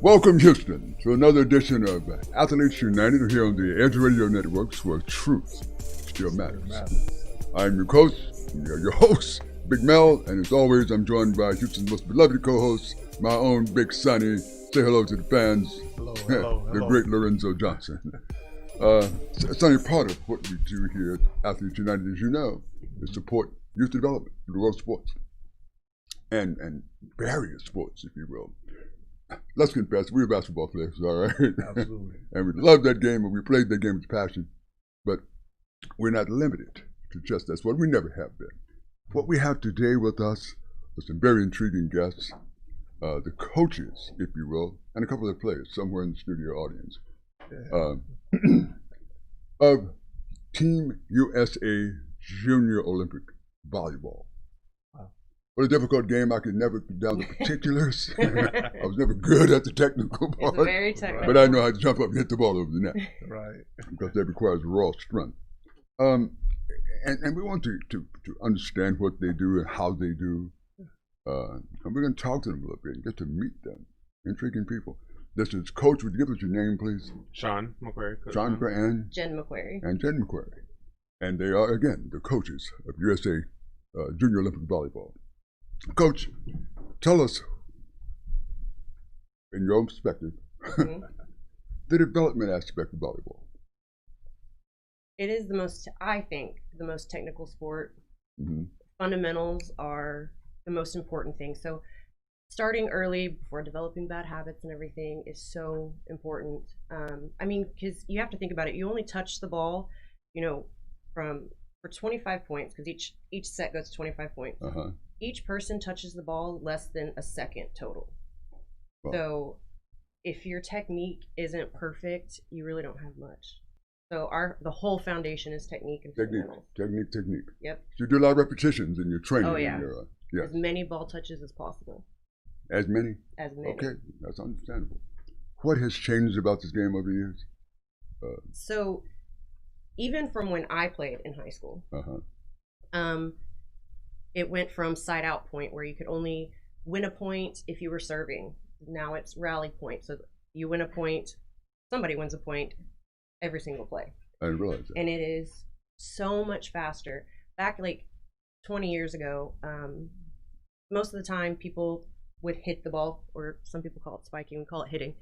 Welcome, Houston, to another edition of Athletes United here on the Edge Radio Networks, where truth still matters. I'm your coach, your host, Big Mel, and as always, I'm joined by Houston's most beloved co-host, my own Big Sonny. Say hello to the fans. Hello. The great Lorenzo Johnson. Sonny, part of what we do here at Athletes United, as you know, is support youth development in the world of sports and various sports, if you will. Let's confess, we're basketball players, all right? Absolutely. And we love that game, and we played that game with passion. But we're not limited to just that sport. We never have been. What we have today with us are some very intriguing guests, the coaches, if you will, and a couple of players somewhere in the studio audience of Team USA Junior Olympic Volleyball. What a difficult game. I could never get down the particulars. I was never good at the technical part. It's very technical. But I know how to jump up and hit the ball over the net. Right. Because that requires raw strength. And we want to understand what they do and how they do. And we're going to talk to them a little bit and get to meet them. Intriguing people. This is Coach. Would you give us your name, please? Sean McQuarrie. Sean McQuarrie and Jen McQuarrie. Jen McQuarrie. And they are, again, the coaches of USA Junior Olympic Volleyball. Coach, tell us, in your own perspective, the development aspect of volleyball. It is I think, the most technical sport. Mm-hmm. Fundamentals are the most important thing. So starting early before developing bad habits and everything is so important. Because you have to think about it. You only touch the ball, for 25 points, because each set goes to 25 points. Uh-huh. Each person touches the ball less than a second total. Wow. So if your technique isn't perfect, you really don't have much. So the whole foundation is technique and fundamentals. Technique. Yep. So you do a lot of repetitions in your training. Oh, yeah. Yes. As many ball touches as possible. As many? As many. Okay, that's understandable. What has changed about this game over the years? So even from when I played in high school, it went from side out point where you could only win a point if you were serving. Now it's rally point. So you win a point, somebody wins a point every single play. I didn't realize that. And it is so much faster. Back like 20 years ago, most of the time people would hit the ball, or some people call it spiking, we call it hitting.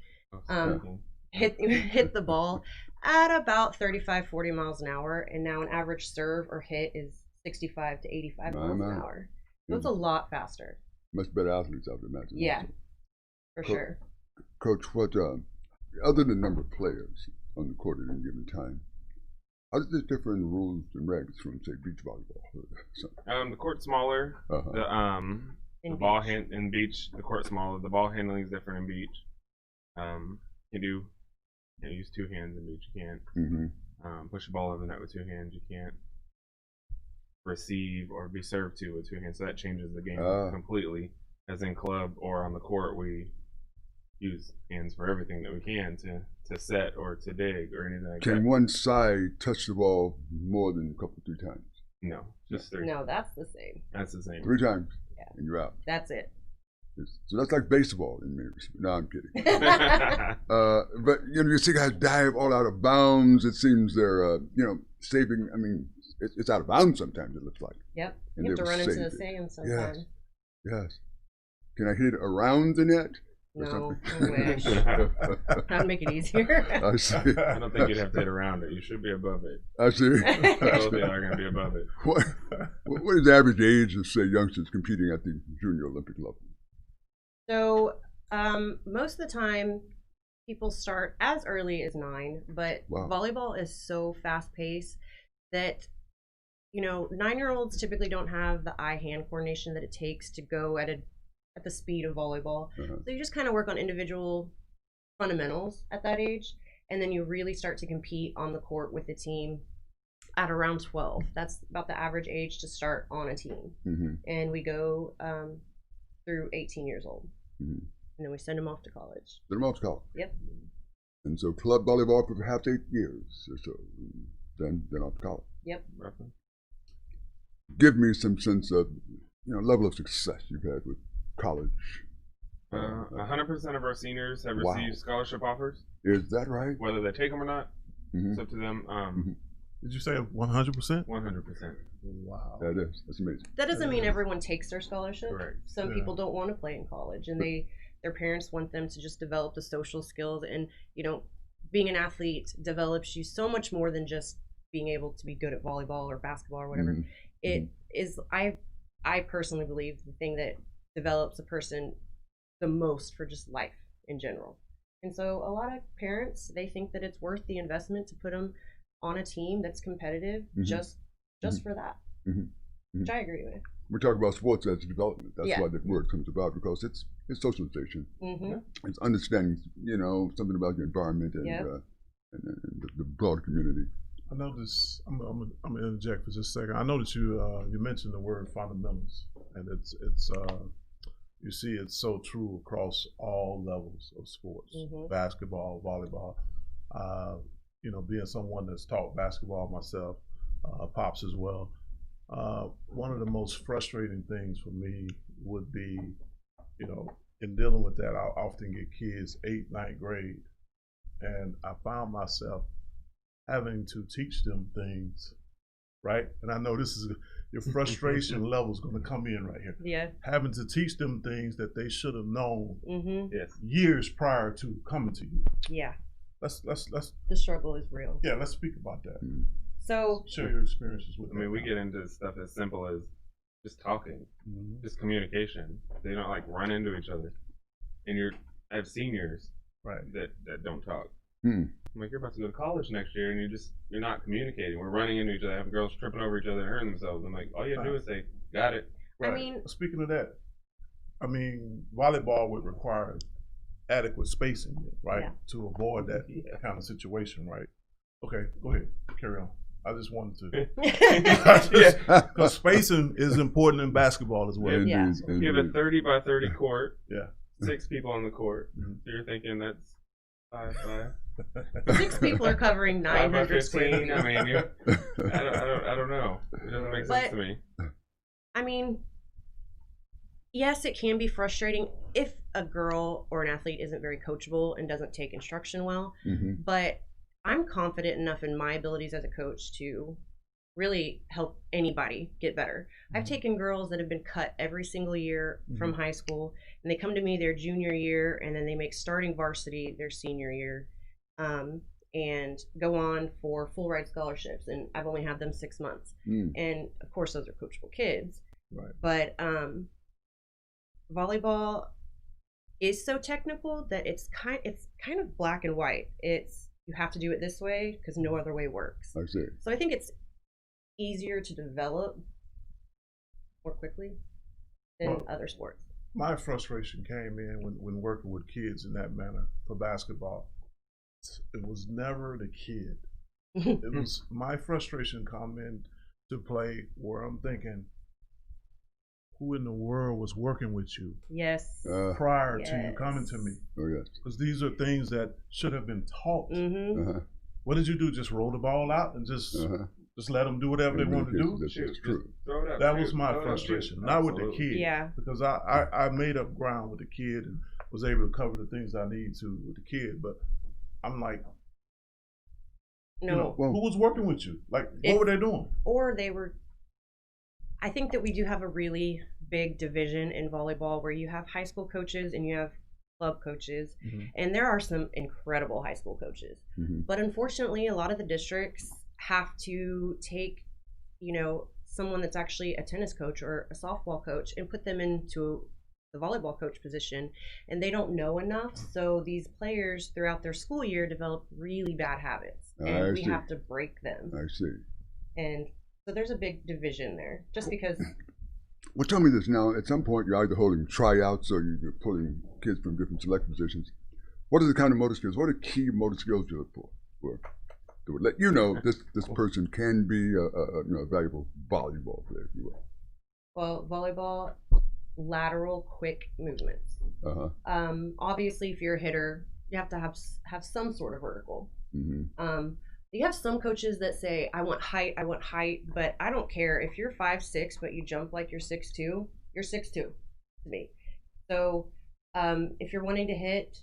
Hit the ball at about 35, 40 miles an hour. And now an average serve or hit is 65 to 85 miles an hour. So it's a lot faster. Much better athletes, I would imagine. Yeah, for sure. Coach, what, other than the number of players on the court at any given time, how does this differ in rules and regs from, say, beach volleyball? The court's smaller. The ball in beach, the court's smaller. The ball handling is different in beach. You use two hands in beach. You can't push the ball over the net with two hands. You can't receive or be served to with two hands. So that changes the game completely. As in club or on the court, we use hands for everything that we can to set or to dig or anything like that. Can one side touch the ball more than a couple, 3 times? No, just 3. No, that's the same. That's the same. 3 times, yeah, and you're out. That's it. So that's like baseball in many respects. No, I'm kidding. But you see guys dive all out of bounds. It seems they're saving. I mean, it's out of bounds sometimes. It looks like. Yep. You have to run into the sand sometimes. Yes. Can I hit it around the net? No, I wish. That'd make it easier. I see. I don't think you'd have to hit around it. You should be above it. I see. Both are going to be above it. What is the average age of, say, youngsters competing at the junior Olympic level? So most of the time, people start as early as 9, but volleyball is so fast-paced that 9-year-olds typically don't have the eye-hand coordination that it takes to go at the speed of volleyball. So you just kind of work on individual fundamentals at that age, and then you really start to compete on the court with the team at around 12. That's about the average age to start on a team. And we go through 18 years old. And then we send them off to college. Send them off to college. Yep. And so club volleyball for perhaps 8 years or so, then off to college. Yep. Give me some sense of level of success you've had with college 100% of our seniors have received scholarship offers. Is that right? Whether they take them or not, it's up to them. Did you say 100%? 100%. Wow. That's amazing. That doesn't mean everyone takes their scholarship. Correct. Some people don't want to play in college, and their parents want them to just develop the social skills. And being an athlete develops you so much more than just being able to be good at volleyball or basketball or whatever. It is. I personally believe the thing that develops a person the most for just life in general. And so a lot of parents, they think that it's worth the investment to put them on a team that's competitive just for that, which I agree with. We talk about sports as development. That's why the word comes about, because it's socialization. It's understanding, something about the environment and the broader community. I noticed. I'm gonna interject for just a second. I noticed you mentioned the word fundamentals, and it's you see it's so true across all levels of sports, basketball, volleyball. Being someone that's taught basketball myself, Pops as well. One of the most frustrating things for me would be, in dealing with that, I'll often get kids 8th, 9th grade, and I found myself having to teach them things, right? And I know this is your frustration level is going to come in right here. Yeah. Having to teach them things that they should have known years prior to coming to you. Yeah. Let's the struggle is real. Yeah, let's speak about that. So share your experiences with me. We get into stuff as simple as just talking, just communication. They don't run into each other. And I have seniors that don't talk. I'm like, you're about to go to college next year, and you're not communicating. We're running into each other, having girls tripping over each other and hurting themselves. I'm like, all you have to do is say, got it. Right. Speaking of that, volleyball would require adequate spacing, right, to avoid that kind of situation, right? Okay, go ahead, carry on. I just wanted to, because spacing is important in basketball as well. Yeah. You have a 30 by 30 court. 6 people on the court. So you're thinking that's 5 by 6 people are covering 900 square feet. I don't know. It doesn't make sense to me. Yes, it can be frustrating if a girl or an athlete isn't very coachable and doesn't take instruction well. But I'm confident enough in my abilities as a coach to really help anybody get better. I've taken girls that have been cut every single year from high school, and they come to me their junior year, and then they make starting varsity their senior year, and go on for full ride scholarships. And I've only had them 6 months. And of course, those are coachable kids. Right. But volleyball is so technical that it's kind of black and white. You have to do it this way because no other way works. I see. So I think it's easier to develop more quickly than other sports. My frustration came in when working with kids in that manner for basketball. It was never the kid. It was my frustration come in to play where I'm thinking, who in the world was working with you? Yes. Prior to you coming to me. Oh, yes. Because these are things that should have been taught. What did you do? Just roll the ball out and just let them do whatever they want to do? That's true. That was my frustration. Not with the kid. Yeah. Because I made up ground with the kid and was able to cover the things I need to with the kid. But I'm like, who was working with you? What were they doing? Or they were... I think that we do have a really big division in volleyball where you have high school coaches and you have club coaches, and there are some incredible high school coaches. But unfortunately, a lot of the districts have to take, someone that's actually a tennis coach or a softball coach and put them into the volleyball coach position, and they don't know enough. So these players throughout their school year develop really bad habits, and we have to break them. I see. And so there's a big division there, just because. Well, tell me this now. At some point, you're either holding tryouts or you're pulling kids from different select positions. What are the kind of motor skills? What are key motor skills you look for that would let you know this person can be a valuable volleyball player, if you will? Well, volleyball, lateral, quick movements. Obviously, if you're a hitter, you have to have some sort of vertical. You have some coaches that say, I want height, but I don't care. If you're 5'6", but you jump like you're 6'2", you're 6'2" to me. So If you're wanting to hit,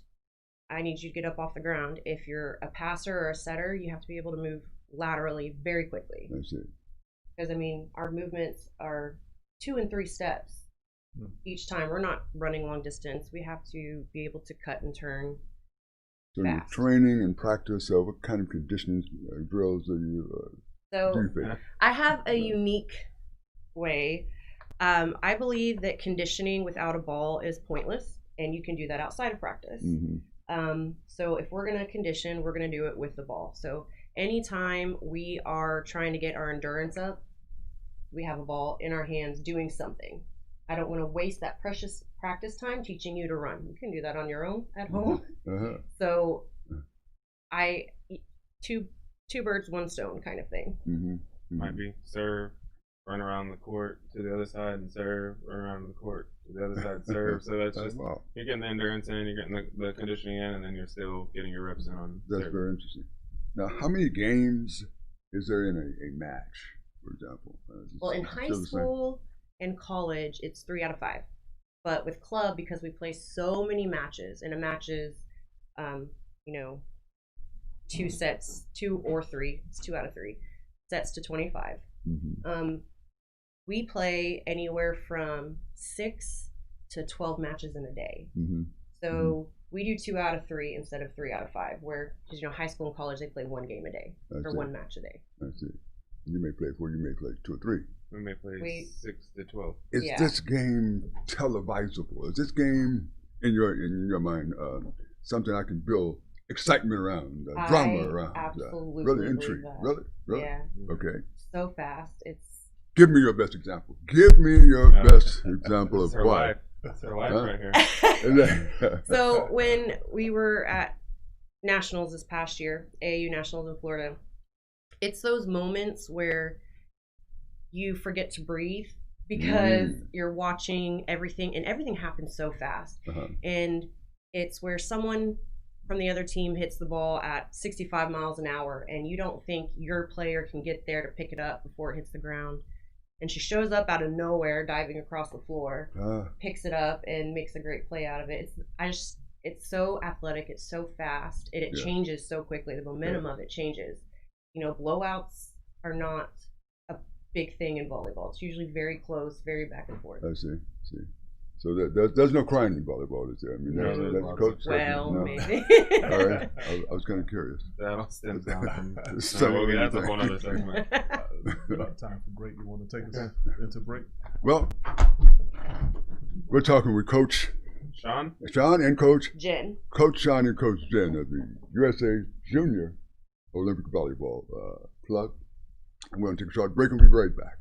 I need you to get up off the ground. If you're a passer or a setter, you have to be able to move laterally very quickly. That's it. Because, I mean, our movements are 2 and 3 steps each time. We're not running long distance. We have to be able to cut and turn. So your training and practice, what kind of conditioning drills do you do? I have a unique way. I believe that conditioning without a ball is pointless, and you can do that outside of practice. So if we're going to condition, we're going to do it with the ball. So anytime we are trying to get our endurance up, we have a ball in our hands doing something. I don't want to waste that precious practice time teaching you to run. You can do that on your own at home. So two birds, one stone kind of thing. Might be serve, run around the court to the other side and serve, run around the court to the other side, serve. So that's just, you're getting the endurance in, you're getting the conditioning in, and then you're still getting your reps in on That's serve. very interesting. Now, how many games is there in a match, for example? Well, in high school and college, it's 3 out of 5. But with club, because we play so many matches, and a match is, 2 sets, 2 or 3, it's 2 out of 3 sets to 25. We play anywhere from 6 to 12 matches in a day. So we do 2 out of 3 instead of 3 out of 5, where, because high school and college, they play 1 game a day or 1 match a day. That's it. You may play 4, you may play 2 or 3. We may play 6 to 12. Is this game televisable? Is this game, in your mind, something I can build excitement around, drama around? Absolutely. Really intrigue. Really? Yeah. Okay. So fast. Give me your best example. Give me your best example of why. That's her life right here. So when we were at Nationals this past year, AAU Nationals in Florida, it's those moments where you forget to breathe because you're watching everything, and everything happens so fast. And it's where someone from the other team hits the ball at 65 miles an hour, and you don't think your player can get there to pick it up before it hits the ground. And she shows up out of nowhere, diving across the floor, picks it up, and makes a great play out of it. It's so athletic, it's so fast, and it changes so quickly. The momentum of it changes. Blowouts are not a big thing in volleyball. It's usually very close, very back and forth. I see. So there's no crying in volleyball, is there? I mean, that's coach. Well, maybe. All right. I was kind of curious. That all stems down from. That's a whole other segment. About time for break. You want to take us into break? Well, we're talking with Coach Sean and Coach Jen. Coach Sean and Coach Jen of the USA Junior Olympic Volleyball Club. I'm going to take a short break and we'll be right back.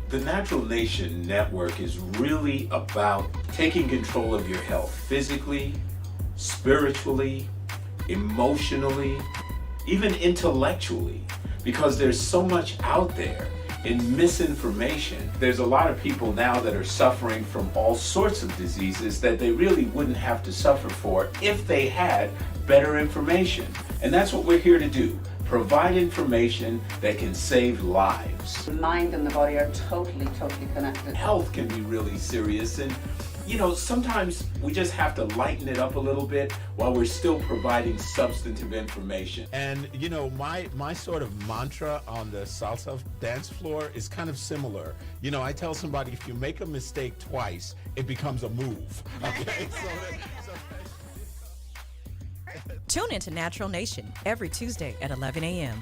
The Natural Nation Network is really about taking control of your health physically, spiritually, emotionally, even intellectually, because there's so much out there in misinformation. There's a lot of people now that are suffering from all sorts of diseases that they really wouldn't have to suffer for if they had better information. And that's what we're here to do. Provide information that can save lives. The mind and the body are totally connected. Health can be really serious, and you know, sometimes we just have to lighten it up a little bit while we're still providing substantive information. And you know, my sort of mantra on the salsa dance floor is kind of similar. You know, I tell somebody, if you make a mistake twice, it becomes a move. Okay? Tune into Natural Nation every Tuesday at 11 a.m.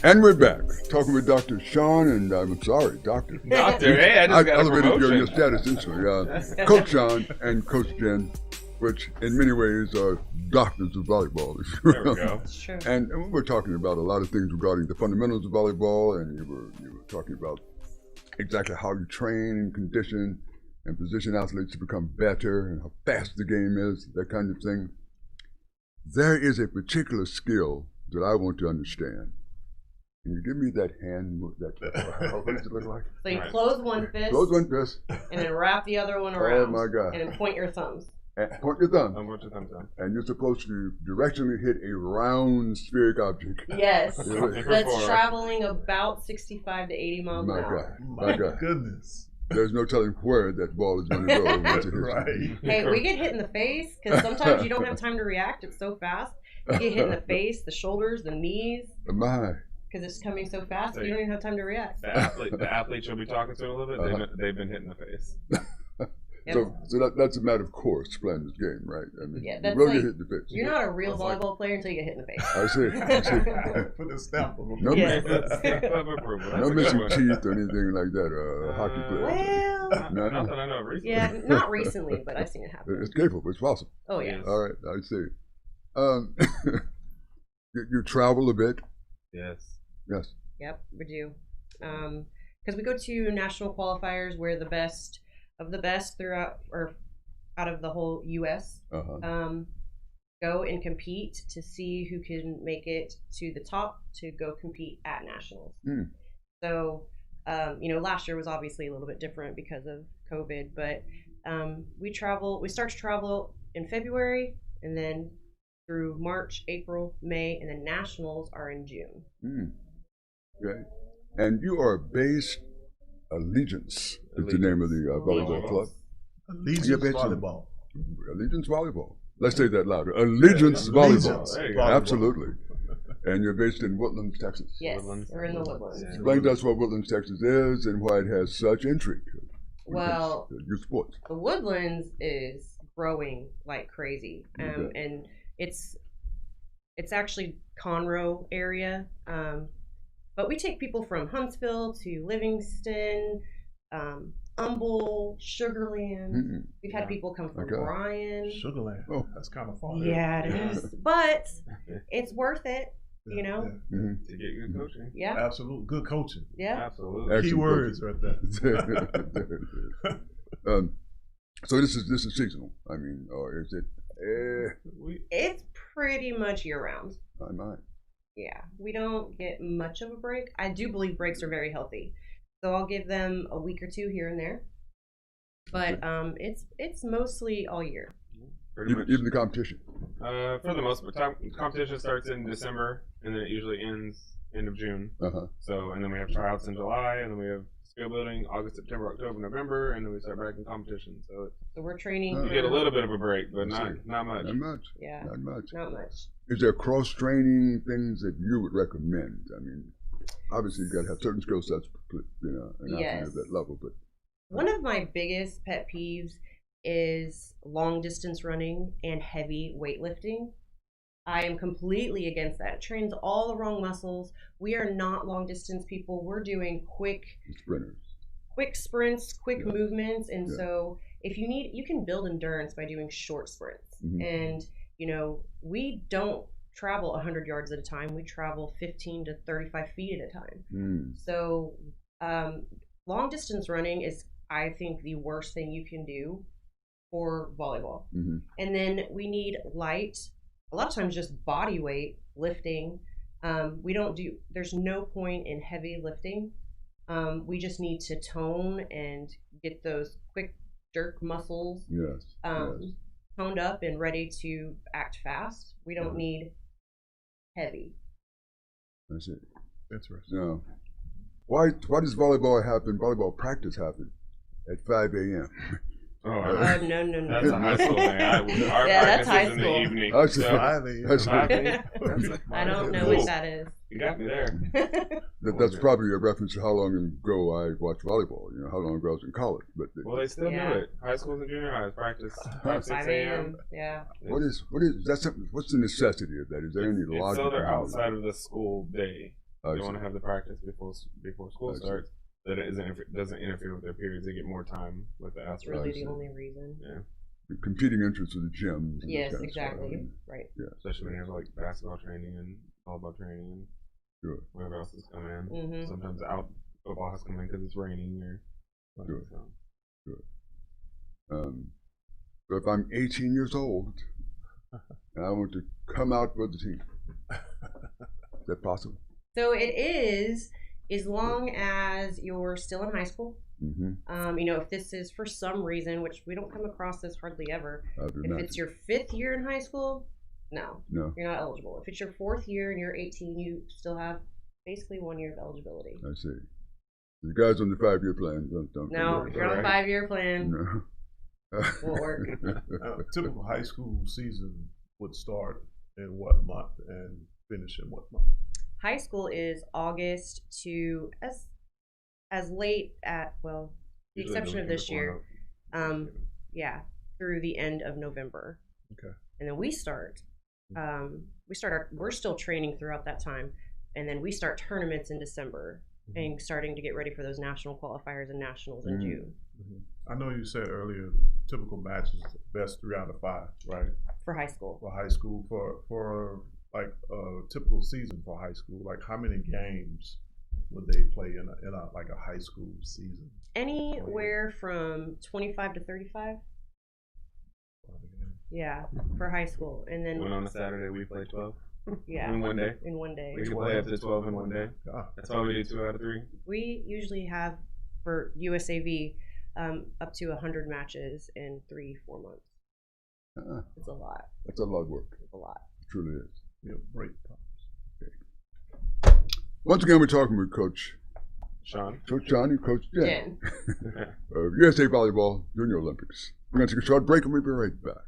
And we're back, talking with Dr. Sean, and I'm sorry, Doctor. Doctor, hey, I just got a elevated your promotion. status instantly. Coach Sean and Coach Jen, which in many ways are doctors of volleyball. There we go. It's true. And we were talking about a lot of things regarding the fundamentals of volleyball, and you were talking about exactly how you train and condition and position athletes to become better and how fast the game is, that kind of thing. There is a particular skill that I want to understand. Can you give me that hand? What does it look like? So you close one fist, Close one fist. and then wrap the other one around. Oh my God. And then point your thumbs. And point your thumb. What's your thumbs down? And you're supposed to directionally hit a round spheric object. Yes. Really? That's traveling about 65 to 80 miles My an hour. God. My My God. goodness. There's no telling where that ball is going to go once it hits Right. Hey, we get hit in the face because sometimes you don't have time to react. It's so fast. You get hit in the face, the shoulders, the knees, My. because it's coming so fast. You don't even have time to react. The athletes you'll be talking to in a little bit, they've been hit in the face. So that's a matter of course playing this game, right? I mean, Yeah, you that's will like- get hit in the face. You're not a real volleyball player until you get hit in the face. I see. Put a stamp on No, Yes. Clever approval. That's no a good missing one. teeth or anything like that. Hockey player. Well, No, Not no. that I know of recently. yeah, not recently, but I've seen it happen. It's capable. It's possible. Oh, yeah. All right, I see. You travel a bit. Yes. Yes. Yep, we do. Because we go to national qualifiers where the best of the best throughout or out of the whole U.S. Uh-huh. Go and compete to see who can make it to the top to go compete at nationals. Mm. So, last year was obviously a little bit different because of COVID, but we start to travel in February and then through March, April, May, and then nationals are in June. Mm. Okay. And you are based Allegiance is the name of the volleyball club. Allegiance You're based in- volleyball. Allegiance Volleyball. Let's say that louder. Allegiance Volleyball. Allegiance There you go. volleyball. Absolutely. And you're based in Woodlands, Texas. Yes, Woodlands. we're in the Woodlands. Yeah. Explain to us what Woodlands, Texas is and why it has such intrigue. Well, youth sports. the Woodlands is growing like crazy, Okay. and it's actually Conroe area, but we take people from Huntsville to Livingston, Humble, Sugarland. Mm-mm. We've had people come from Okay. Bryan. Sugarland. Oh. That's kind of far. Yeah, it is, but it's worth it. You know? Mhm. To get good coaching. Yeah, Absolute good coaching. yeah. Absolutely. Excellent Key words right there. So this is seasonal. I mean, or is it? It's pretty much year round. My mind. Yeah, we don't get much of a break. I do believe breaks are very healthy, so I'll give them a week or two here and there. But it's mostly all year. Pretty much. Even the competition. For the most part, competition starts in December, and then it usually ends end of June. So, and then we have tryouts in July, and then we have skill building August, September, October, November, and then we start back in competition. So we're training. You get a little bit of a break, but not much. Not much. Yeah. Not much. Not much. Is there cross training things that you would recommend? I mean, obviously you got to have certain skill sets, an athlete at that level. But one of my biggest pet peeves is long distance running and heavy weightlifting. I am completely against that. It trains all the wrong muscles. We are not long distance people. We're doing quick sprints, quick movements. And so if you need, you can build endurance by doing short sprints. And, we don't travel 100 yards at a time. We travel 15 to 35 feet at a time. So long distance running is, I think, the worst thing you can do for volleyball. And then we need light, a lot of times just body weight lifting. There's no point in heavy lifting. We just need to tone and get those quick jerk muscles toned up and ready to act fast. We don't need heavy. That's it. Interesting. No. Why does volleyball practice happen at 5 a.m.? No. That's a high school thing. Our that's high is in school. the evening. I don't know what that is. You got me there. That's probably a reference to how long ago I watched volleyball. How long ago I was in college. But they still do it. High schools and junior highs practice 6 a.m. Yeah. What is that? What's the necessity of that? Is there any logic? So they're outside of the school day. They want to have the practice before school starts. That it doesn't interfere with their periods. They get more time with the athletes. That's really the only reason. Yeah. The competing interests of the gym. Yes, exactly. Right. Yeah. Especially when you have like basketball training and volleyball training and whatever else is coming in. Sometimes football has come in because it's raining or. Good. So if I'm 18 years old and I want to come out for the team, is that possible? So it is. As long as you're still in high school, if this is for some reason, which we don't come across this hardly ever, if it's your 5th year in high school, no, you're not eligible. If it's your 4th year and you're 18, you still have basically 1 year of eligibility. I see. The guys on the 5-year plan don't. No, if you're on a 5-year plan, won't work. A typical high school season would start in what month and finish in what month? High school is August to as late at the exception of this year, through the end of November. Okay. And then we start. We're still training throughout that time, and then we start tournaments in December and starting to get ready for those national qualifiers and nationals in June. I know you said earlier, typical matches best 3 out of 5, right? For high school. For high school, for like a typical season for high school, like how many games would they play in a high school season? Anywhere from 25 to 35. Yeah, for high school, and then on a Saturday we play 12. Yeah, in one day. We can play up to 12 in one day. That's why we do 2 out of 3. We usually have for USAV up to 100 matches in 3-4 months. It's a lot. That's a lot of work. It's a lot. It truly is. Break times. Okay. Once again, we're talking with Coach Sean. Coach Sean and Coach Jen. Jen. USA Volleyball Junior Olympics. We're going to take a short break and we'll be right back.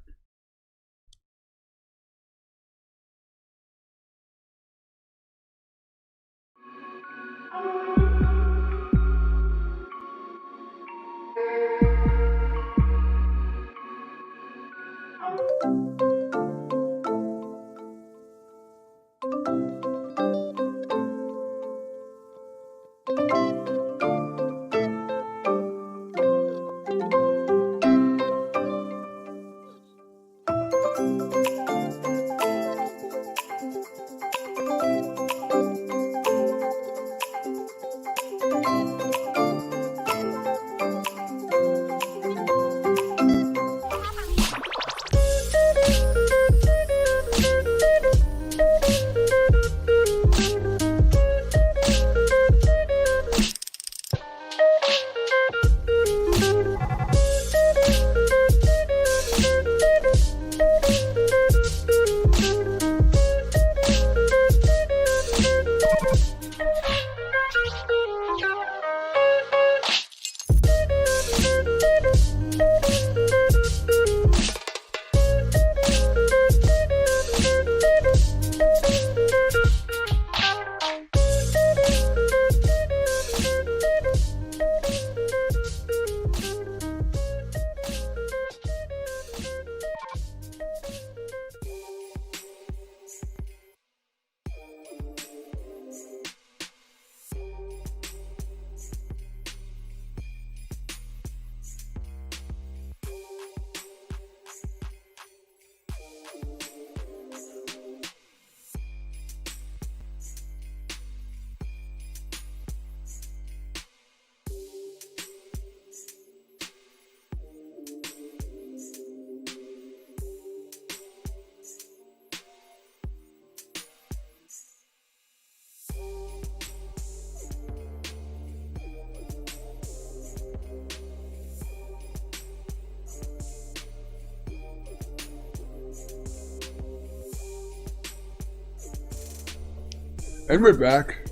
And we're back.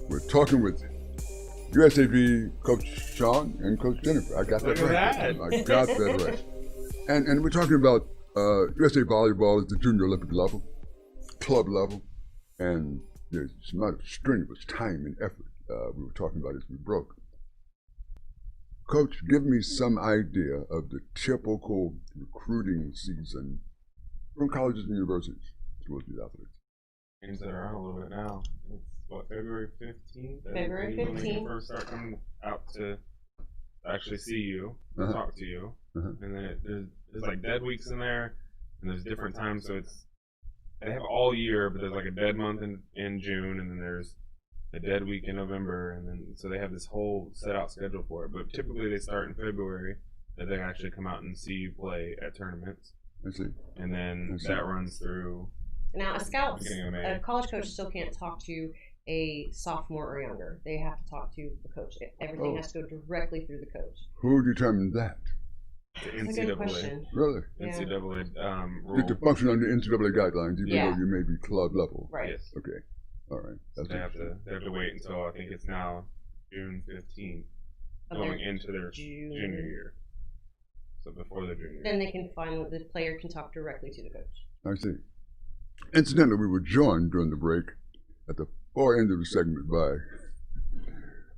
We're talking with USAV Coach Sean and Coach Jennifer. I got that right. I got that right. And we're talking about USA Volleyball is the junior Olympic level, club level, and there's a lot of strenuous time and effort we were talking about as we broke. Coach, give me some idea of the typical recruiting season from colleges and universities towards these athletes. Games that are on a little bit now. It's what, February 15th? February 15th. When you first start coming out to actually see you, talk to you, and then there's like dead weeks in there, and there's different times. So they have all year, but there's like a dead month in June, and then there's a dead week in November, and then so they have this whole set out schedule for it. But typically they start in February, that they actually come out and see you play at tournaments. I see. And then that runs through. Now, a college coach still can't talk to a sophomore or younger. They have to talk to the coach. Everything has to go directly through the coach. Who determined that? The That's a good question. Really? NCAA rule. Get to function under NCAA guidelines, even though you may be club level. Right. Yes. Okay. All right. So they have to wait until I think it's now June 15th, going into their junior year. So before their junior year. Then the player can talk directly to the coach. I see. Incidentally, we were joined during the break at the far end of the segment by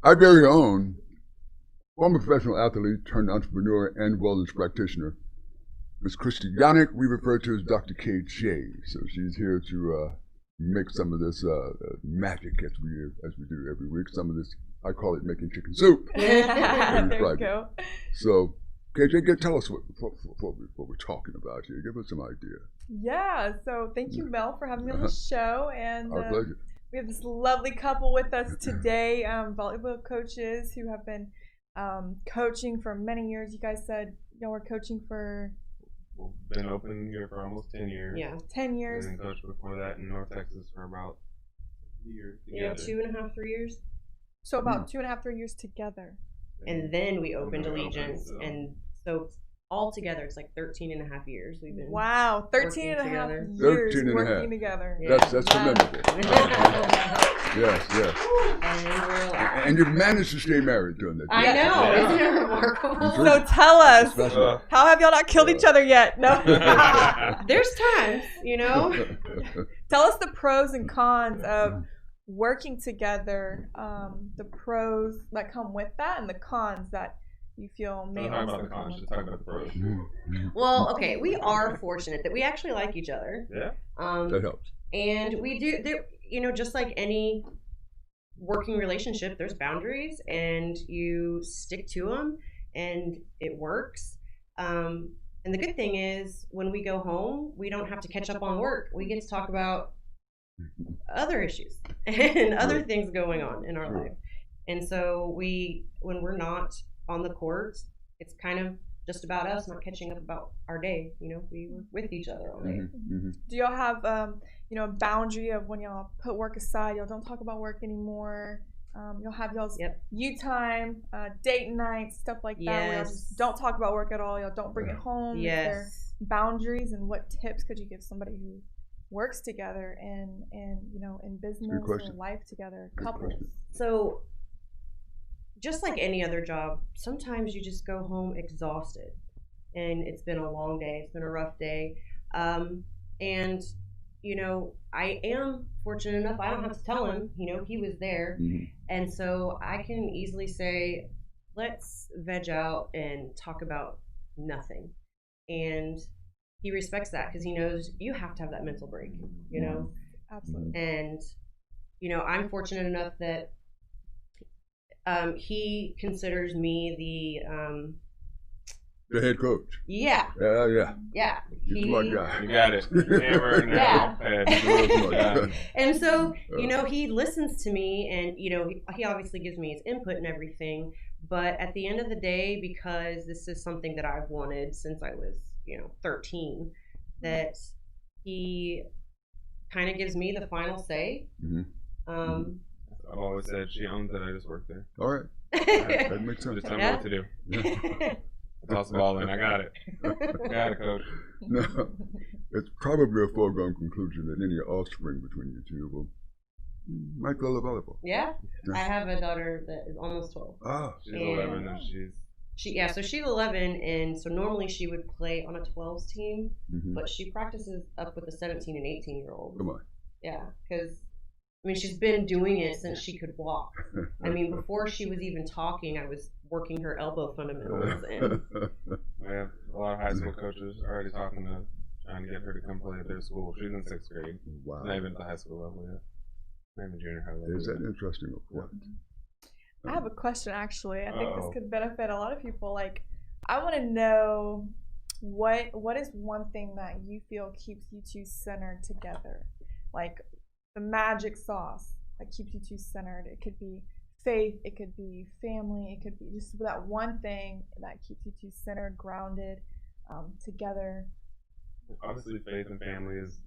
our very own former professional athlete turned entrepreneur and wellness practitioner, Ms. Christy Yannick. We refer to as Dr. KJ. So she's here to make some of this magic as we do every week. Some of this, I call it making chicken soup. There you go. So, KJ, tell us what we're talking about here. Give us some idea. Yeah, so thank you, Mel, for having me on the show. And our pleasure. We have this lovely couple with us today, volleyball coaches who have been coaching for many years. You guys said y'all were coaching for... We've been open here for almost 10 years. Yeah. 10 years. And then coached before that in North Texas for about a year together. 2.5, 3 years. So about 2.5, 3 years together. And then we opened Allegiance, and so all together it's like 13 and a half years we've been 13 and a half years 13 and working together. Yeah. That's commendable. Yes. And you've managed to stay married during that. I know, isn't it remarkable? So tell us, how have y'all not killed each other yet? No. There's times, Tell us the pros and cons of working together, the pros that come with that and the cons that you feel may talk about the cons, just talk about the pros. Well, okay, we are fortunate that we actually like each other. Yeah. That helps. And we do, just like any working relationship, there's boundaries and you stick to them and it works. And the good thing is when we go home, we don't have to catch up on work. We get to talk about other issues and other things going on in our life. And so when we're not on the court, it's kind of just about us, not catching up about our day. We were with each other all day. Do y'all have a boundary of when y'all put work aside, y'all don't talk about work anymore? You'll have y'all's you time, date night, stuff like that. Where y'all just don't talk about work at all. Y'all don't bring it home. Yes. Is there boundaries, and what tips could you give somebody who works together in business or life together, couples? So just like any other job, sometimes you just go home exhausted, and it's been a long day, it's been a rough day, and I am fortunate enough, I don't have to tell him, he was there, and so I can easily say, let's veg out and talk about nothing, and he respects that because he knows you have to have that mental break, Absolutely. And I'm fortunate enough that he considers me the head coach. Yeah. Yeah. He's a smart guy. You got it. Hammer now. Yeah. And so, he listens to me, and he obviously gives me his input and everything. But at the end of the day, because this is something that I've wanted since I was, 13, that he kind of gives me the final say. I've always said she owns it. I just work there. All right. That makes sense. Just tell me what to do. Toss the ball in. I got it. Got it, coach. No, it's probably a foregone conclusion that any offspring between you two might go to volleyball. Yeah. I have a daughter that is almost 12. Ah. She's 11 and so she's 11, and so normally she would play on a 12s team, but she practices up with a 17 and 18-year-old. Come on. Yeah, because she's been doing it since she could walk. Before she was even talking, I was working her elbow fundamentals. And we have a lot of high school coaches already trying to get her to come play at their school. She's in 6th grade. Wow. Not even at the high school level yet. Not even junior high level. Is that interesting or what? I have a question, actually. I think this could benefit a lot of people. Like, I want to know what is one thing that you feel keeps you two centered together? Like the magic sauce that keeps you two centered. It could be faith, it could be family, it could be just that one thing that keeps you two centered, grounded, together. Obviously, faith and family is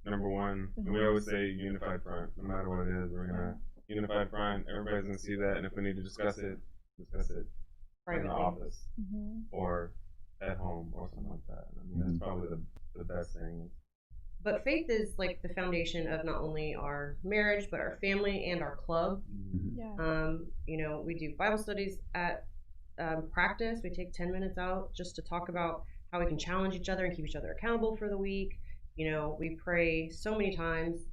number one. And we always say unified front. No matter what it is, we're going to unified front. Everybody's going to see that. And if we need to discuss it in the office or at home or something like that. That's probably the best thing. But faith is like the foundation of not only our marriage, but our family and our club. Yeah. We do Bible studies at practice. We take 10 minutes out just to talk about how we can challenge each other and keep each other accountable for the week. We pray so many times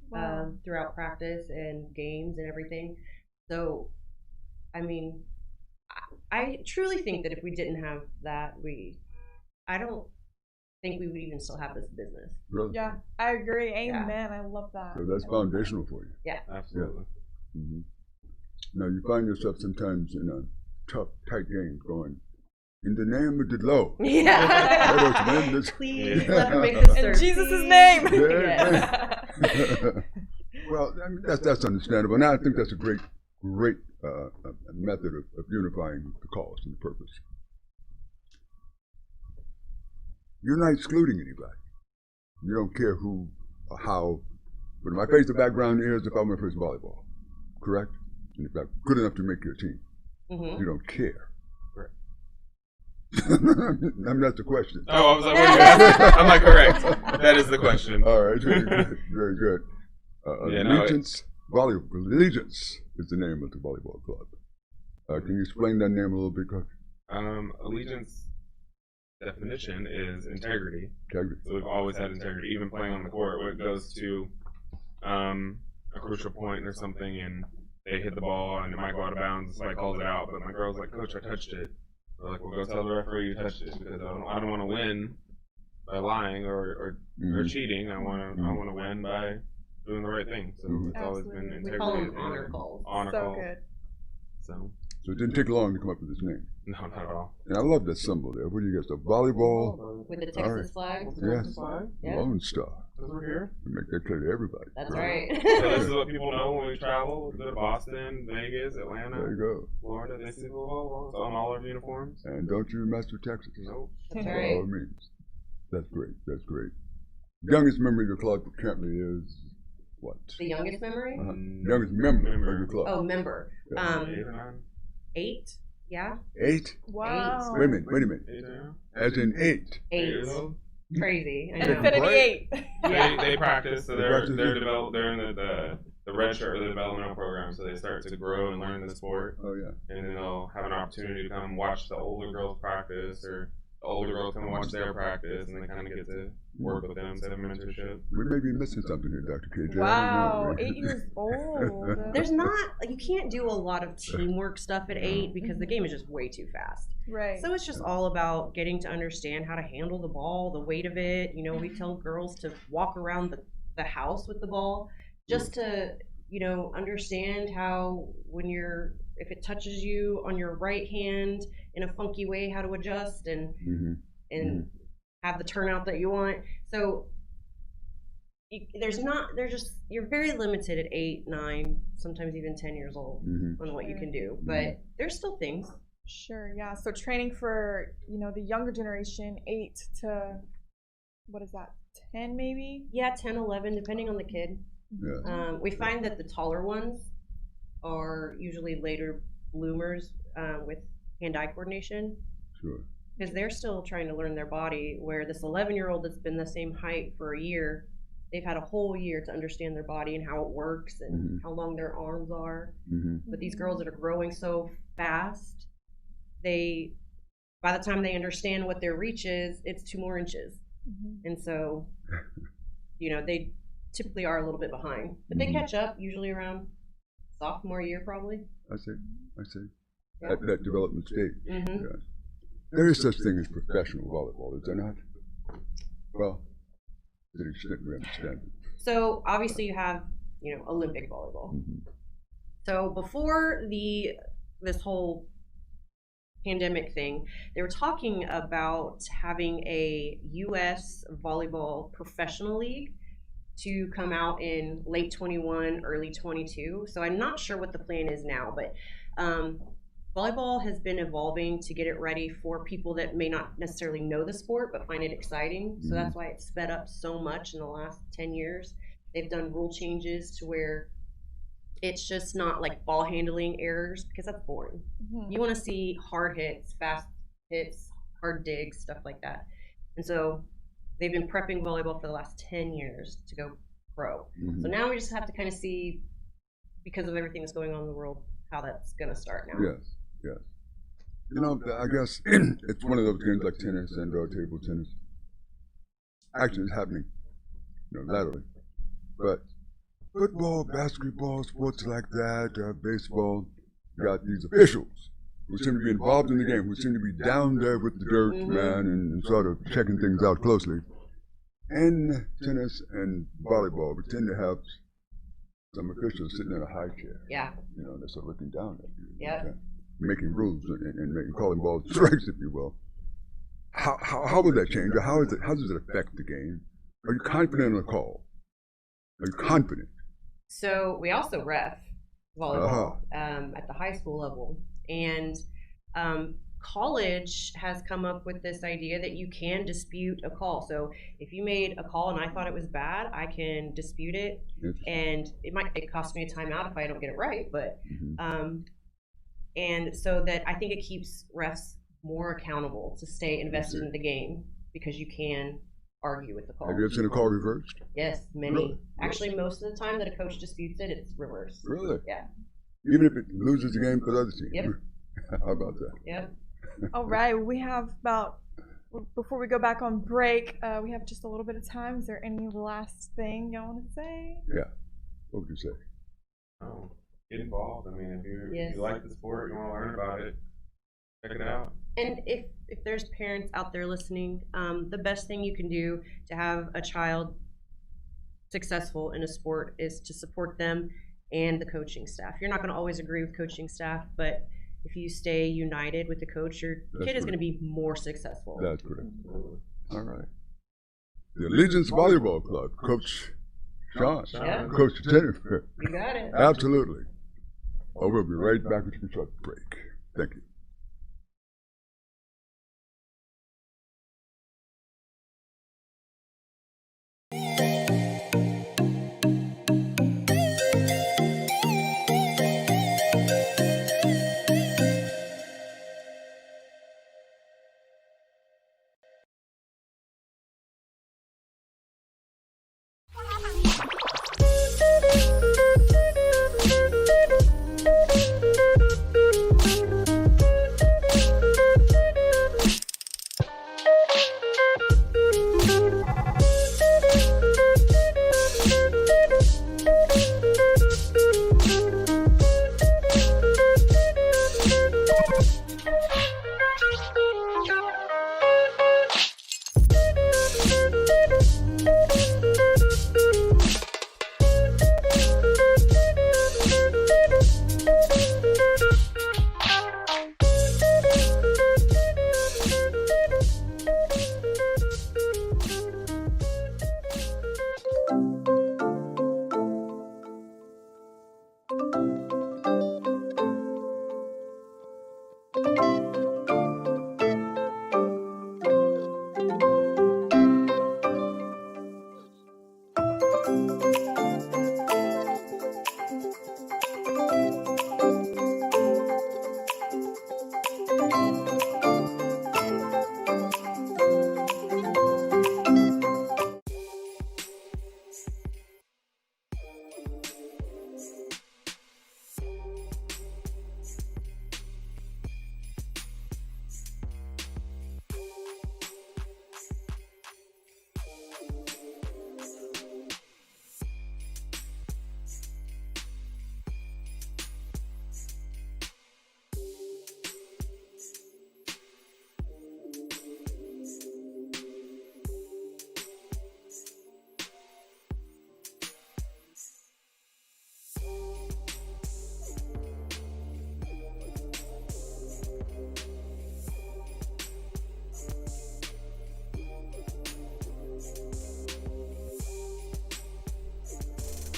throughout practice and games and everything. So, I truly think that if we didn't have that, I don't think we would even still have this business. Really? Yeah, I agree. Amen. Yeah. I love that. So that's foundational for you. Yeah. Absolutely. Yeah. Now, you find yourself sometimes in a tough, tight game going, in the name of the Lord. Yeah. Please let her make this in Jesus' name. Yeah. Well, that's understandable. Now I think that's a great method of unifying the cause and the purpose. You're not excluding anybody. You don't care who or how. But my basic background is if I want to play volleyball, correct? And if I'm good enough to make your team, you don't care. That's the question. Oh, I was like, what are you asking? I'm like, correct. That is the question. All right, very good. Very good. Allegiance is the name of the volleyball club. Can you explain that name a little bit, Coach? Allegiance definition is integrity. So we've always had integrity, even playing on the court. When it goes to a crucial point or something, and they hit the ball and it might go out of bounds, somebody calls it out, but my girl's like, Coach, I touched it. We're like, well, go tell the referee you touched it, because I don't want to win by lying or cheating. I want to win by doing the right thing. So it's always been integrity. We call them honor calls. Honor calls. Good. So it didn't take long to come up with this name. No, not at all. And I love that symbol there. What do you guys do? Volleyball? With the Texas flag? Yes. Yeah. Lone Star. Because we're here. We make that clear to everybody. That's right. So this is what people know when we travel. We go to Boston, Vegas, Atlanta. There you go. Florida, they see volleyball. It's on all our uniforms. And don't you mess with Texas. Nope. That's by right. all means. That's great. That's great. Youngest memory of your club currently is what? The youngest memory? Youngest member of your club. Oh, member. 8 or 9? 8. Yeah. 8? Wow. Wait a minute. 8 now? As in 8. 8. Crazy. I And know. Infinity 8. They practice, so they're practice. they're in the red shirt of the developmental program, so they start to grow and learn the sport. Oh yeah. And then they'll have an opportunity to come watch the older girls practice, or the older girls come and watch their practice, and they kind of get to work with them, set a mentorship. We may be missing something here, Dr. KJ. Wow, 8 years old. There's not, you can't do a lot of teamwork stuff at 8 because the game is just way too fast. Right. So it's just all about getting to understand how to handle the ball, the weight of it. You know, we tell girls to walk around the house with the ball just to, you know, understand how if it touches you on your right hand in a funky way, how to adjust and have the turnout that you want. So you're very limited at 8, 9, sometimes even 10 years old on what you can do. But there's still things. Sure, yeah. So training for, you know, the younger generation, 8 to, what is that, 10 maybe? Yeah, 10, 11, depending on the kid. Yeah. We find that the taller ones are usually later bloomers with hand-eye coordination. Sure. Because they're still trying to learn their body, where this 11-year-old that's been the same height for a year, they've had a whole year to understand their body and how it works and how long their arms are. But these girls that are growing so fast, by the time they understand what their reach is, it's 2 more inches. And so, you know, they typically are a little bit behind. But they catch up usually around sophomore year probably. I see. Yeah. At that development stage. Yeah. There is such thing as professional volleyball, is there not? Well, to the extent we understand it. So obviously you have, you know, Olympic volleyball. So before this whole pandemic thing, they were talking about having a U.S. volleyball professional league to come out in late 21, early 22. So I'm not sure what the plan is now, but volleyball has been evolving to get it ready for people that may not necessarily know the sport but find it exciting. So that's why it's sped up so much in the last 10 years. They've done rule changes to where it's just not like ball handling errors, because that's boring. You want to see hard hits, fast hits, hard digs, stuff like that. And so they've been prepping volleyball for the last 10 years to go pro. So now we just have to kind of see, because of everything that's going on in the world, how that's going to start now. Yes. You know, I guess it's one of those games like tennis and table tennis. Action is happening, you know, laterally. But football, basketball, sports like that, baseball, you got these officials who seem to be involved in the game, who seem to be down there with the dirt, man, and sort of checking things out closely. In tennis and volleyball, we tend to have some officials sitting in a high chair. Yeah. You know, they're sort of looking down at you. Yeah. Okay? Making rules and calling balls strikes, if you will. How will that change? Or how does it affect the game? Are you confident in a call? Are you confident? So we also ref volleyball at the high school level, and college has come up with this idea that you can dispute a call. So if you made a call and I thought it was bad, I can dispute it, and it cost me a timeout if I don't get it right. But and so that I think it keeps refs more accountable to stay invested in the game, because you can argue with the call. Have you ever seen a call reversed? Yes, many. Really? Actually, most of the time that a coach disputes it, it's reversed. Really? Yeah. Even if it loses the game for the other team? Yep. How about that? Yep. All right, we have before we go back on break, we have just a little bit of time. Is there any last thing y'all want to say? Yeah. What would you say? Oh, get involved. I mean, if you like the sport, you want to learn about it, check it out. And if there's parents out there listening, the best thing you can do to have a child successful in a sport is to support them and the coaching staff. You're not going to always agree with coaching staff, but if you stay united with the coach, your kid is going to be more successful. That's correct. All right. The Allegiance Volleyball Club, Coach Sean, Yeah. Coach Jennifer. You got it. Absolutely. Oh, we'll be right back with a short break. Thank you.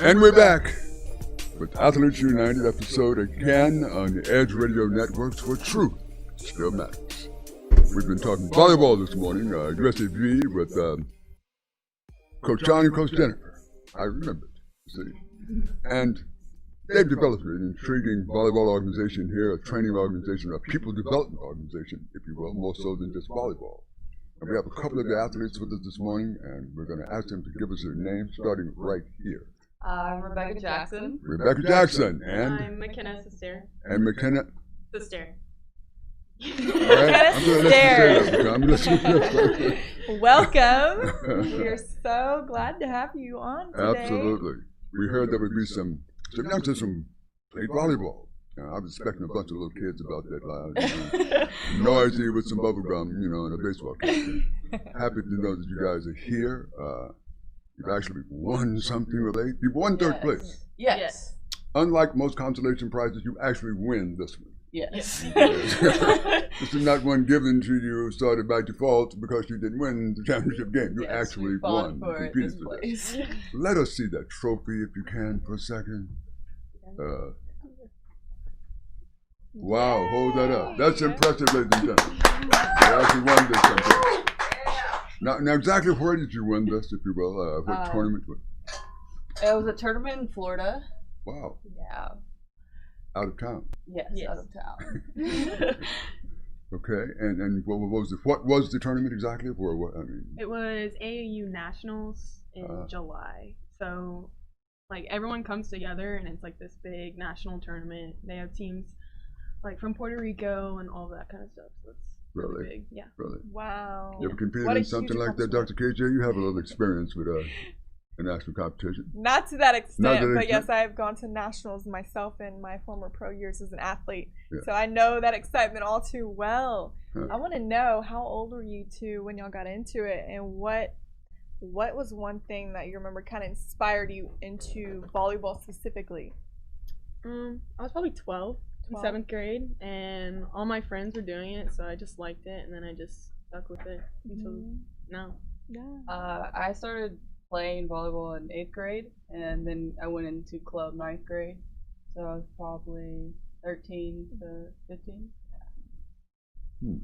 And we're back with Athletes United episode again on the Edge Radio Networks where truth still matters. We've been talking volleyball this morning, USAV with Coach John and Coach Jennifer. I remember it, see. And they've developed an intriguing volleyball organization here, a training organization, a people development organization, if you will, more so than just volleyball. And we have a couple of the athletes with us this morning, and we're going to ask them to give us their names, starting right here. I'm Rebecca Jackson. Rebecca Jackson. And? I'm McKenna Sister. And McKenna? Sister. All right. I'm going to let you say that. Welcome. We are so glad to have you on today. Absolutely. We heard there would be some youngsters from played volleyball. I was expecting a bunch of little kids about that loud, noisy with some bubble gum, and a baseball cap. Happy to know that you guys are here. You've actually won something today. You've won third place. Yes. Unlike most consolation prizes, you actually win this one. Yes. This is not one given to you started by default because you didn't win the championship game. You actually won. For competed this for place. this. Let us see that trophy if you can for a second. Wow, hold that up. That's impressive, ladies and gentlemen. You actually won this someplace. Now, exactly where did you win this, if you will? What tournament? It was a tournament in Florida. Wow. Yeah. Out of town. Yes. Out of town. Okay, and what was the tournament exactly? Or what? I mean, it was AAU Nationals in July. So, like, everyone comes together, and it's like this big national tournament. They have teams like from Puerto Rico and all that kind of stuff. So it's really big. Yeah. Really. Wow. You ever competed in something like that, Dr. KJ? You have a little experience with a national competition. Not to that extent, but yes, I've gone to nationals myself in my former pro years as an athlete. Yeah. So I know that excitement all too well. Huh. I want to know, how old were you two when y'all got into it, and what was one thing that you remember kind of inspired you into volleyball specifically? I was probably 12. In 7th grade, and all my friends were doing it, so I just liked it, and then I just stuck with it until now. Yeah. I started playing volleyball in 8th grade, and then I went into club 9th grade, so I was probably 13 to 15. Yeah.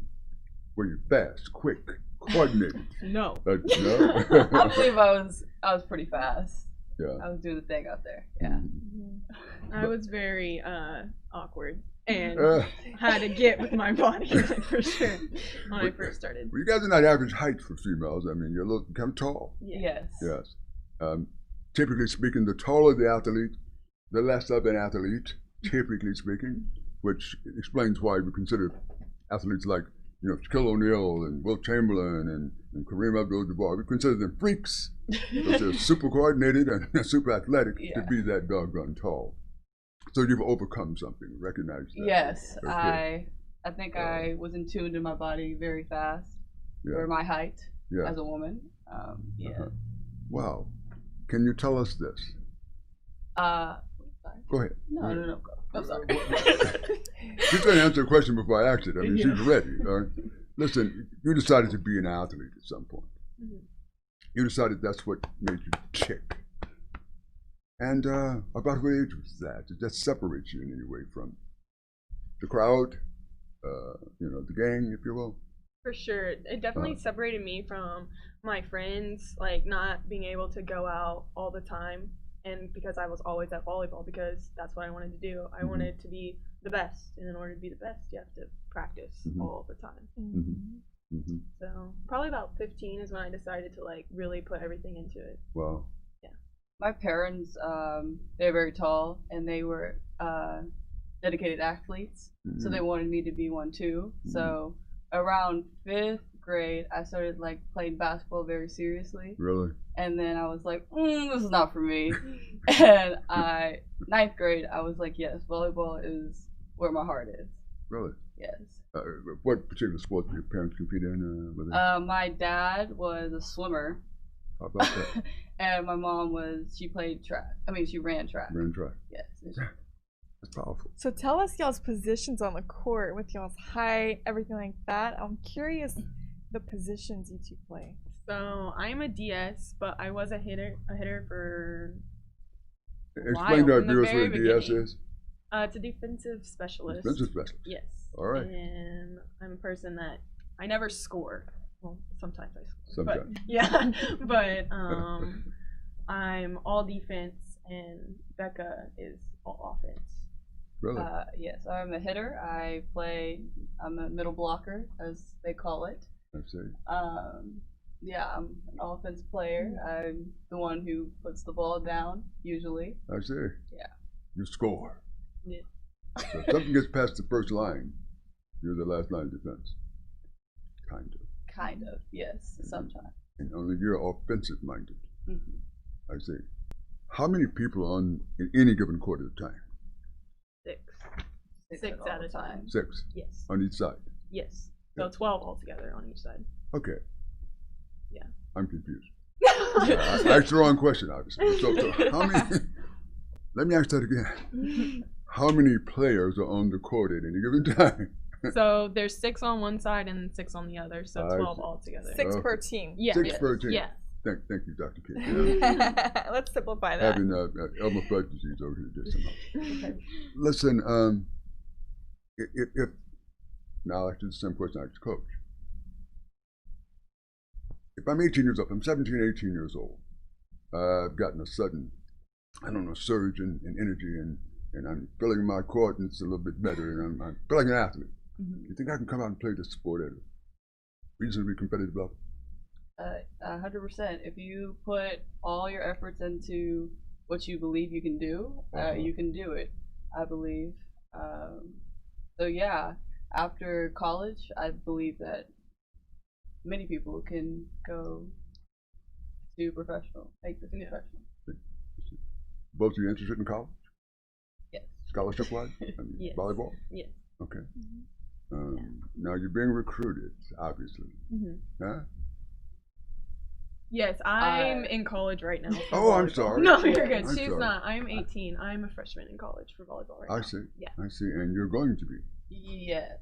Were you fast, quick, coordinated? No. No? I believe I was pretty fast. Yeah. I was doing the thing out there. Yeah. I was very awkward and had to get with my body for sure when I first started. Well, you guys are not average height for females. I mean, you're a little kind of tall. Yes. Yes. Typically speaking, the taller the athlete, the less of an athlete, typically speaking, which explains why we consider athletes like Shaquille O'Neal and Wilt Chamberlain and Kareem Abdul-Jabbar, we consider them freaks because they're super coordinated and super athletic to be that doggone tall. So you've overcome something, recognize that. Yes, okay. I think I was in tune to my body very fast for my height as a woman. Wow. Can you tell us this? Go ahead. No. I'm sorry. She's going to answer a question before I ask it. I mean, she's ready. All right? Listen, you decided to be an athlete at some point. Mm-hmm. You decided that's what made you tick. And about what age was that? Did that separate you in any way from the crowd, the gang, if you will? For sure. It definitely separated me from my friends, like not being able to go out all the time. And because I was always at volleyball, because that's what I wanted to do. I wanted to be the best. And in order to be the best, you have to practice all the time. Mm-hmm. So probably about 15 is when I decided to like really put everything into it. Wow. Yeah. My parents, they're very tall, and they were dedicated athletes. So they wanted me to be one too. So around 5th grade, I started like playing basketball very seriously. Really? And then I was like, this is not for me. And 9th grade, I was like, yes, volleyball is where my heart is. Really? Yes. What particular sport did your parents compete in? My dad was a swimmer. How about that? And my mom she played track. She ran track. Ran track. Yes. That's powerful. So tell us y'all's positions on the court with y'all's height, everything like that. I'm curious the positions you two play. So I'm a DS, but I was a hitter for Explain to our viewers what a DS is. It's a defensive specialist. Defensive specialist. Yes. All right. And I'm a person that I never score. Well, sometimes I score. Sometimes. But, yeah. But I'm all defense, and Becca is all offense. Really? Yes, I'm a hitter. I'm a middle blocker, as they call it. I see. Yeah, I'm an offense player. I'm the one who puts the ball down, usually. I see. Yeah. You score. Yeah. So if something gets past the first line, you're the last line of defense. Kind of. Kind of, yes, sometimes. And only you're offensive minded. Mm-hmm. I see. How many people are on in any given court at a time? Six at a time. 6? Yes. On each side? Yes. So 12 altogether on each side. Okay. Yeah. I'm confused. I asked the wrong question, obviously. So how many? Let me ask that again. How many players are on the court at any given time? So there's 6 on one side and 6 on the other, so 12 altogether. 6 per team. Yeah. 6 per team. Yeah. Thank you, Dr. King. Let's simplify that. Having Elmer Fudd disease over here just somehow. Listen, if now I'll ask you the same question I asked Coach. If I'm 18 years old, I'm 17, 18 years old, I've gotten a sudden, surge in energy, and I'm filling my court, and it's a little bit better, and I feel like an athlete. Mm-hmm. You think I can come out and play this sport at a reasonably competitive level? 100%. If you put all your efforts into what you believe you can do, you can do it, I believe. So yeah, after college, I believe that many people can go to professional, make this professional. Both of you interested in college? Yes. Scholarship-wise? Yes. Volleyball? Yes. Okay. Now you're being recruited, obviously. Mm-hmm. Huh? Yes, I'm in college right now. Oh, I'm sorry. No, you're good. I'm She's sorry. not. I'm 18. I'm a freshman in college for volleyball right now. I see. Yeah. I see. And you're going to be? Yes.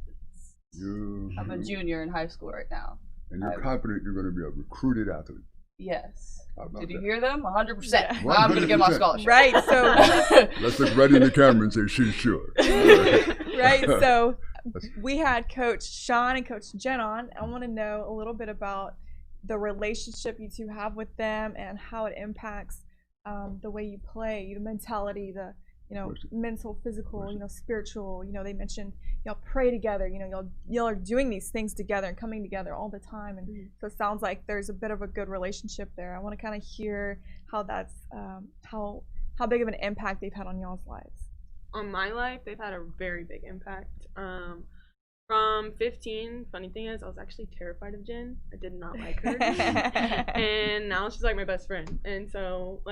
I'm a Mm-hmm. junior in high school right now. And you're confident you're going to be a recruited athlete? Yes. Did you hear them? 100%. Yeah. I'm going to get my scholarship. Right, so... Let's look right in the camera and say she's sure. Right, so we had Coach Sean and Coach Jen on. I want to know a little bit about the relationship you two have with them and how it impacts the way you play, the mentality, the mental, physical, spiritual. They mentioned y'all pray together. Y'all are doing these things together and coming together all the time, and so it sounds like there's a bit of a good relationship there. I want to kind of hear how that's how big of an impact they've had on y'all's lives. On my life, they've had a very big impact. From 15, funny thing is, I was actually terrified of Jen. I did not like her. And now she's like my best friend. And so,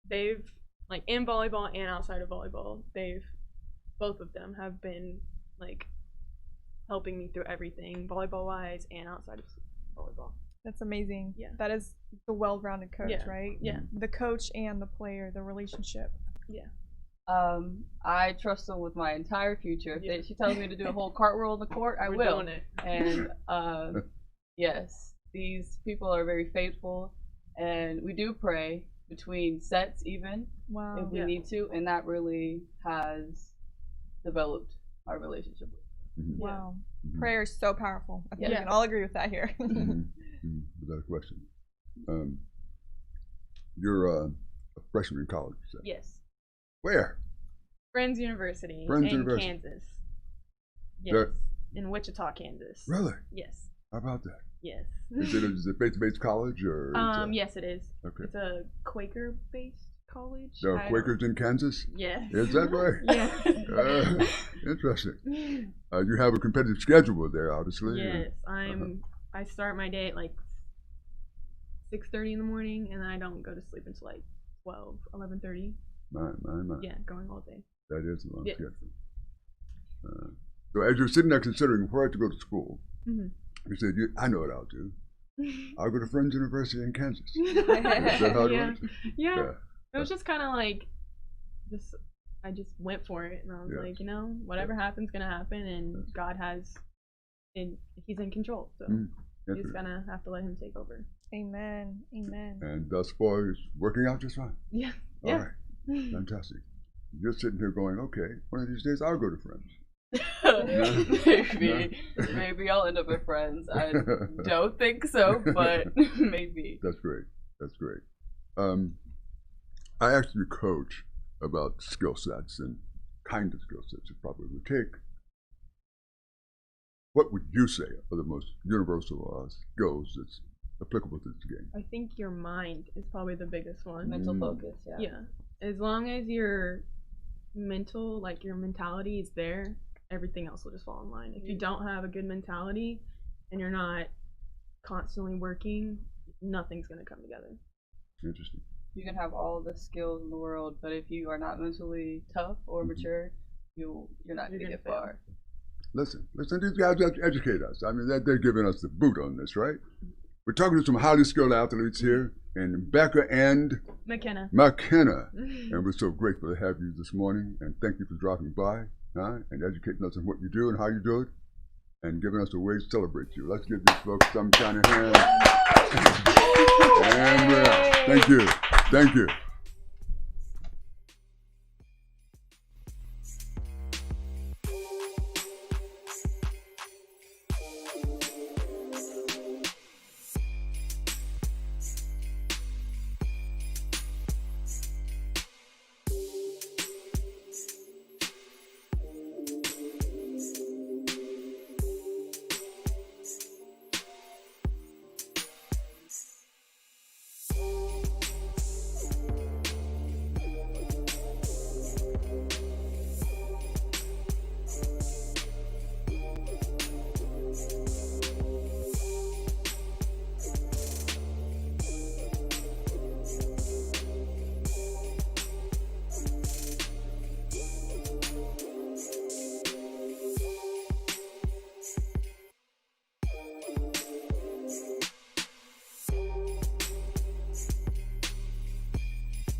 they've, in volleyball and outside of volleyball, both of them have been, helping me through everything, volleyball-wise and outside of volleyball. That's amazing. Yeah. That is the well-rounded coach, right? Yeah. The coach and the player, the relationship. Yeah. I trust them with my entire future. If she tells me to do a whole cartwheel in the court, I We're will. doing it. And yes, these people are very faithful, and we do pray between sets even if we need to, and that really has developed our relationship. Wow. Prayer is so powerful. I think we can all agree with that here. Without a question. You're a freshman in college, you said? Yes. Where? Friends University University. Kansas. Yes. In Wichita, Kansas. Really? Yes. How about that? Yes. Is it faith-based college or? Yes, it is. Okay. It's a Quaker-based college. There are Quakers in Kansas? Yes. Is that right? Yeah. Interesting. You have a competitive schedule there, obviously. Yes, I start my day at 6:30 in the morning, and I don't go to sleep until 11:30. My. Yeah, going all day. That is a long schedule. So as you're sitting there considering where to go to school, you said, I know what I'll do. I'll go to Friends University in Kansas. Is that how it works? Yeah. It was just kind of I just went for it, and I was whatever happens, gonna happen, and God He's in control, so you're just gonna have to let Him take over. Amen. And thus far, it's working out just fine. Yeah. All right. Fantastic. You're sitting here going, okay, one of these days I'll go to Friends. Maybe I'll end up with Friends. I don't think so, but maybe. That's great. That's great. I asked your coach about skill sets and kind of skill sets you probably would take. What would you say are the most universal skills that's applicable to this game? I think your mind is probably the biggest one. Mental focus, yeah. Yeah. As long as your mental, like your mentality is there, everything else will just fall in line. If you don't have a good mentality and you're not constantly working, nothing's going to come together. Interesting. You can have all the skills in the world, but if you are not mentally tough or mature, you're not going to get far. Listen, these guys educate us. I mean, they're giving us the boot on this, right? We're talking to some highly skilled athletes here, and Becca and McKenna. And we're so grateful to have you this morning, and thank you for dropping by and educating us on what you do and how you do it, and giving us a way to celebrate you. Let's give these folks some kind of hand. And we're out. Thank you. Thank you.